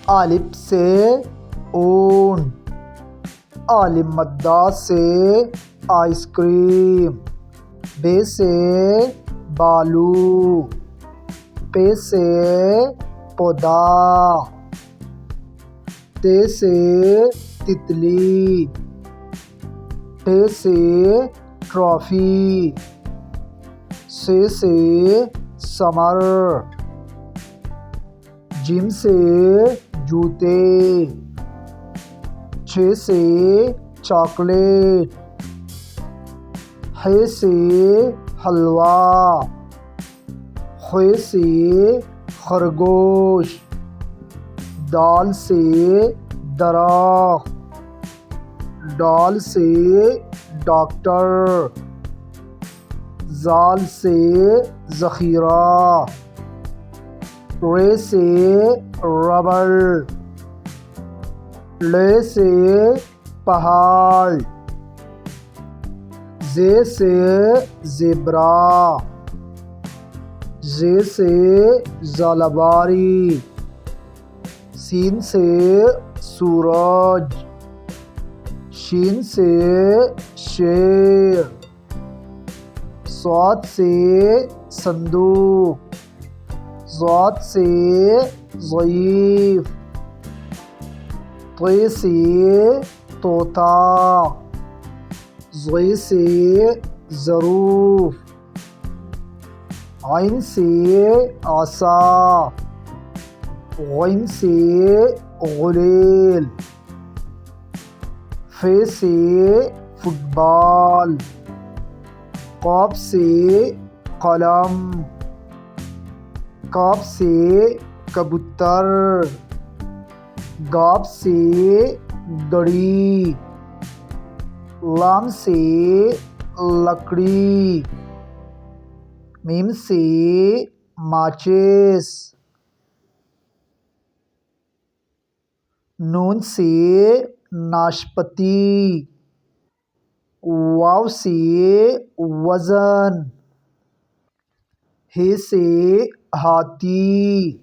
الف سے اونٹ، عالم مدہ سے آئس کریم، بے سے بالو، پے سے پودا، تے سے تتلی، ٹے سے ٹرافی، سے سمر، جیم سے جوتے، چھ سے چاکلیٹ، ح سے حلوہ، خ سے خرگوش، دال سے درخت، ڈال سے ڈاکٹر، زال سے ذخیرہ، ر سے ربڑ، ل سے پہاڑ، ز سے زیبرا، ز سے زالباری، سین سے سورج، شین سے شیر، صاد سے صندوق، ضاد سے ضعیف، طے سے طوطا، ظ سے ظروف، عین سے عصا، غین سے غلیل، ف سے فٹ بال، قاف سے قلم، کاف سے کبوتر، گاف سے گڑی، لام سے لکڑی، میم سے ماچس، نون سے ناشپاتی، واو سے وزن، ہ سے ہاتھی،